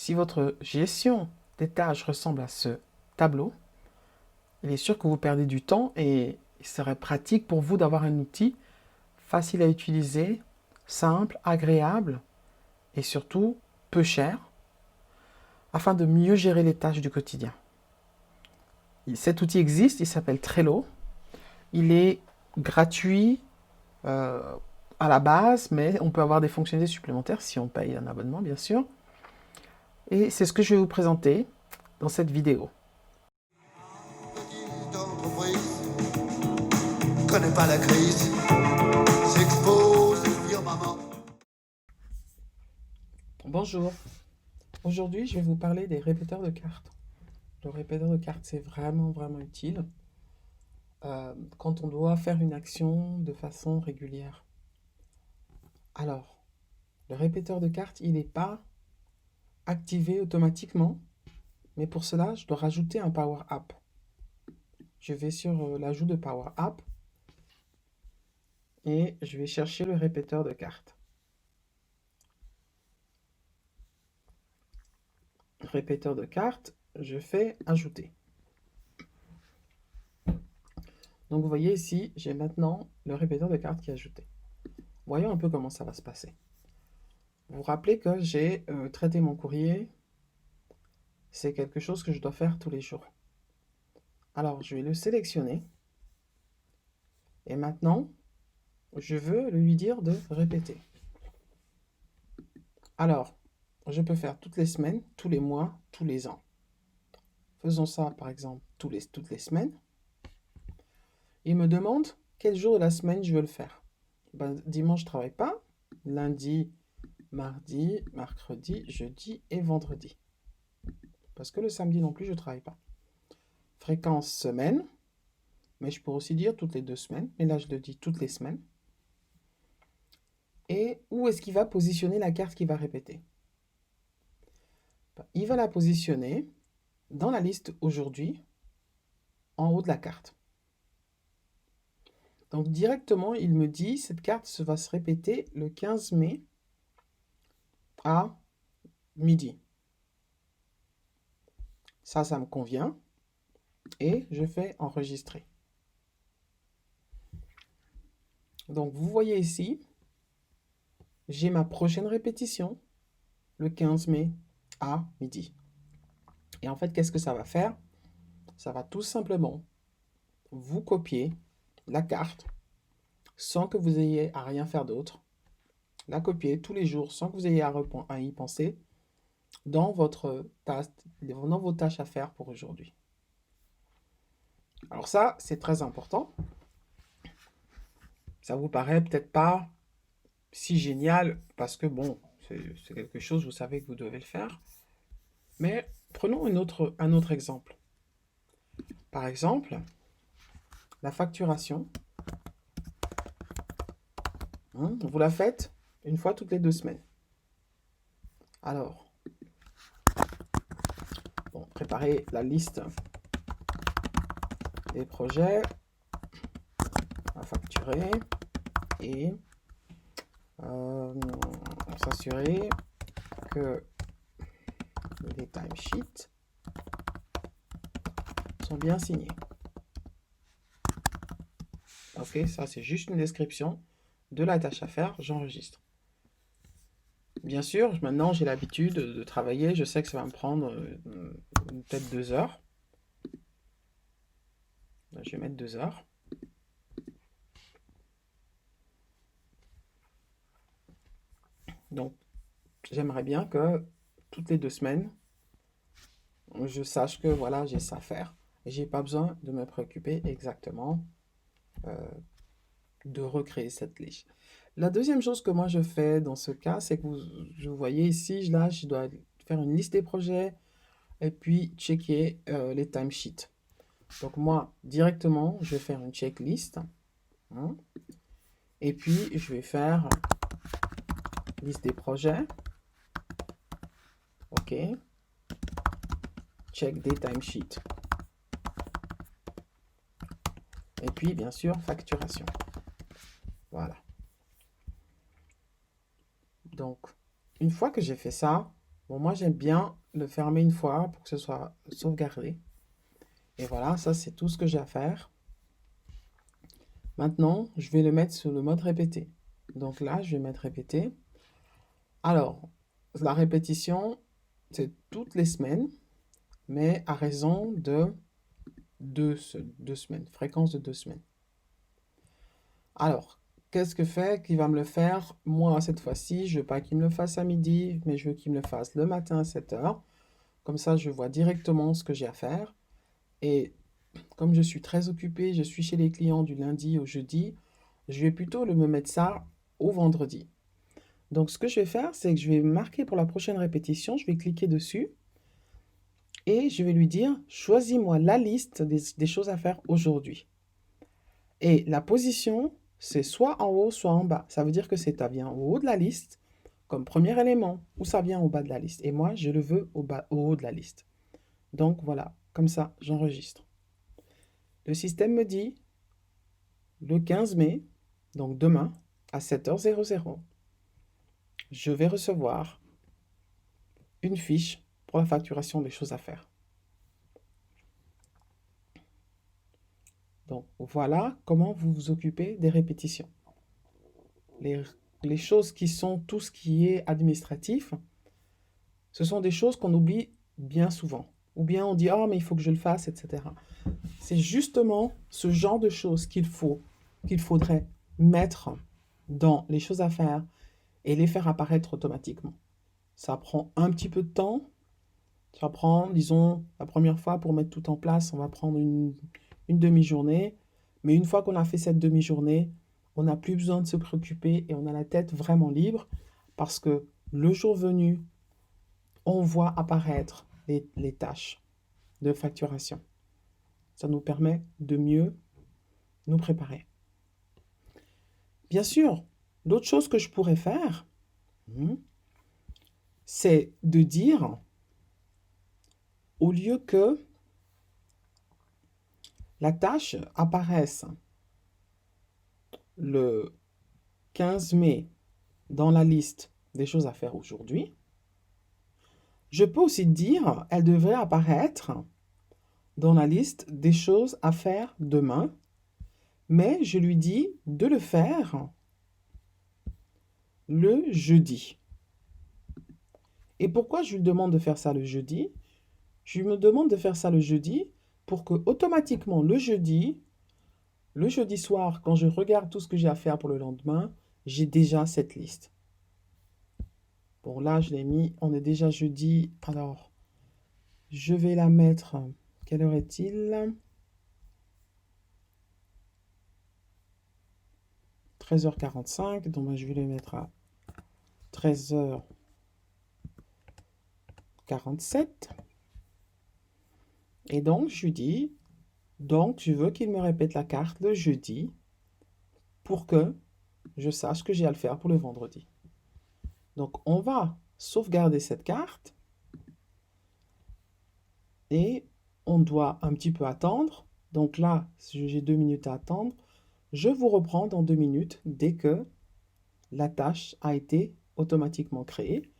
Si votre gestion des tâches ressemble à ce tableau, il est sûr que vous perdez du temps et il serait pratique pour vous d'avoir un outil facile à utiliser, simple, agréable et surtout peu cher afin de mieux gérer les tâches du quotidien. Cet outil existe, il s'appelle Trello. Il est gratuit euh, à la base, mais on peut avoir des fonctionnalités supplémentaires si on paye un abonnement, bien sûr. Et c'est ce que je vais vous présenter dans cette vidéo. Petite entreprise connaît pas la crise, s'expose au firmament. Bonjour. Aujourd'hui, je vais vous parler des répéteurs de cartes. Le répéteur de cartes, c'est vraiment utile quand on doit faire une action de façon régulière. Alors, le répéteur de cartes, il n'est pas activé automatiquement, mais pour cela, je dois rajouter un Power App. Je vais sur l'ajout de Power App et je vais chercher le répéteur de cartes. Répéteur de cartes, je fais ajouter. Donc vous voyez ici, j'ai maintenant le répéteur de cartes qui est ajouté. Voyons un peu comment ça va se passer. Vous vous rappelez que j'ai traité mon courrier, c'est quelque chose que je dois faire tous les jours. Alors je vais le sélectionner et maintenant je veux lui dire de répéter. Alors, je peux faire toutes les semaines, tous les mois, tous les ans. Faisons ça par exemple toutes les semaines. Il me demande quel jour de la semaine je veux le faire. Ben, dimanche, je ne travaille pas. Lundi, mardi, mercredi, jeudi et vendredi. Parce que le samedi non plus, je ne travaille pas. Fréquence semaine. Mais je pourrais aussi dire toutes les 2 semaines. Mais là, je le dis toutes les semaines. Et où est-ce qu'il va positionner la carte qu'il va répéter? Ben, il va la positionner dans la liste aujourd'hui, en haut de la carte. Donc directement, il me dit, cette carte va se répéter le 15 mai à midi. Ça me convient. Et je fais enregistrer. Donc vous voyez ici, j'ai ma prochaine répétition le 15 mai à midi. Et en fait, qu'est-ce que ça va faire? Ça va tout simplement vous copier la carte sans que vous ayez à rien faire d'autre. La copier tous les jours sans que vous ayez à y penser dans vos tâches à faire pour aujourd'hui. Alors ça, c'est très important. Ça vous paraît peut-être pas si génial parce que bon, c'est quelque chose, vous savez que vous devez le faire. Mais prenons un autre exemple. Par exemple, la facturation. Vous la faites une fois toutes les 2 semaines. Alors, bon, préparez la liste des projets à facturer et s'assurer que les timesheets sont bien signés. Ok, ça c'est juste une description de la tâche à faire, j'enregistre. Bien sûr, maintenant j'ai l'habitude de travailler, je sais que ça va me prendre peut-être 2 heures. Je vais mettre 2 heures. Donc, j'aimerais bien que toutes les 2 semaines, je sache que voilà, j'ai ça à faire. Et j'ai pas besoin de me préoccuper exactement de recréer cette liste. La deuxième chose que moi je fais dans ce cas, c'est que vous voyez ici, là, je dois faire une liste des projets et puis checker les timesheets. Donc moi, directement, je vais faire une checklist. Et puis, je vais faire liste des projets. OK. Check des timesheets. Et puis, bien sûr, facturation. Voilà. Donc, une fois que j'ai fait ça, Bon, moi, j'aime bien le fermer une fois pour que ce soit sauvegardé. Et voilà, ça, c'est tout ce que j'ai à faire. Maintenant, je vais le mettre sur le mode répété. Donc là, je vais mettre répété. Alors, la répétition, c'est toutes les semaines, mais à raison de 2 semaines, fréquence de 2 semaines. Alors, qu'est-ce que fait qu'il va me le faire? Moi, cette fois-ci, je veux pas qu'il me le fasse à midi, mais je veux qu'il me le fasse le matin à 7 heures. Comme ça, je vois directement ce que j'ai à faire. Et comme je suis très occupée, je suis chez les clients du lundi au jeudi, je vais plutôt me mettre ça au vendredi. Donc, ce que je vais faire, c'est que je vais marquer pour la prochaine répétition, je vais cliquer dessus et je vais lui dire, choisis-moi la liste des choses à faire aujourd'hui. Et la position, c'est soit en haut, soit en bas. Ça veut dire que ça vient au haut de la liste comme premier élément ou ça vient au bas de la liste. Et moi, je le veux au haut de la liste. Donc voilà, comme ça, j'enregistre. Le système me dit, le 15 mai, donc demain, à 7h00, je vais recevoir une fiche pour la facturation des choses à faire. Donc voilà comment vous vous occupez des répétitions. Les choses qui sont tout ce qui est administratif, ce sont des choses qu'on oublie bien souvent. Ou bien on dit, oh mais il faut que je le fasse, etc. C'est justement ce genre de choses qu'il faudrait mettre dans les choses à faire et les faire apparaître automatiquement. Ça prend un petit peu de temps. Ça prend, disons, la première fois pour mettre tout en place, on va prendre une demi-journée. Mais une fois qu'on a fait cette demi-journée, on n'a plus besoin de se préoccuper et on a la tête vraiment libre parce que le jour venu, on voit apparaître les tâches de facturation. Ça nous permet de mieux nous préparer. Bien sûr, l'autre chose que je pourrais faire, c'est de dire, au lieu que la tâche apparaisse le 15 mai dans la liste des choses à faire aujourd'hui, je peux aussi dire, elle devrait apparaître dans la liste des choses à faire demain, mais je lui dis de le faire le jeudi. Et pourquoi je lui demande de faire ça le jeudi? Je me demande de faire ça le jeudi pour que automatiquement le jeudi soir, quand je regarde tout ce que j'ai à faire pour le lendemain, j'ai déjà cette liste. Bon, là, je l'ai mis, on est déjà jeudi, alors je vais la mettre, quelle heure est-il? 13h45, donc je vais le mettre à 13h47. Et donc, je lui dis, donc je veux qu'il me répète la carte le jeudi pour que je sache que j'ai à le faire pour le vendredi. Donc, on va sauvegarder cette carte et on doit un petit peu attendre. Donc là, si j'ai 2 minutes à attendre, je vous reprends dans 2 minutes dès que la tâche a été automatiquement créée,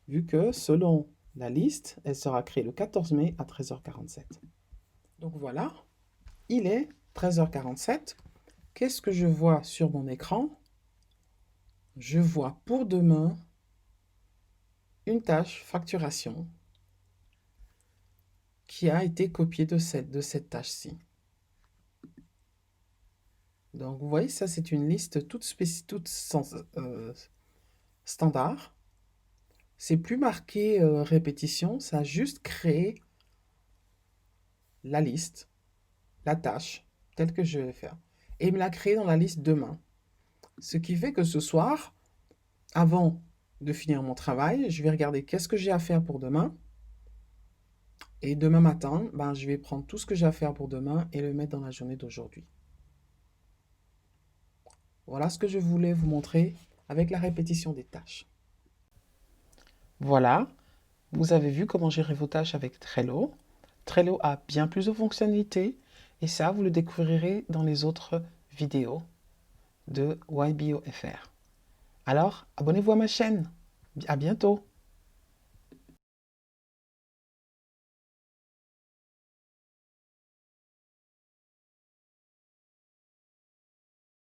vu que selon la liste, elle sera créée le 14 mai à 13h47. Donc voilà, il est 13h47. Qu'est-ce que je vois sur mon écran? Je vois pour demain une tâche facturation qui a été copiée de cette tâche-ci. Donc vous voyez, ça c'est une liste toute standard. C'est plus marqué répétition, ça a juste créé la liste, la tâche, telle que je vais faire. Et il me l'a créée dans la liste demain. Ce qui fait que ce soir, avant de finir mon travail, je vais regarder qu'est-ce que j'ai à faire pour demain. Et demain matin, je vais prendre tout ce que j'ai à faire pour demain et le mettre dans la journée d'aujourd'hui. Voilà ce que je voulais vous montrer avec la répétition des tâches. Voilà, vous avez vu comment gérer vos tâches avec Trello. Trello a bien plus de fonctionnalités et ça, vous le découvrirez dans les autres vidéos de YBOFR. Alors, abonnez-vous à ma chaîne. À bientôt.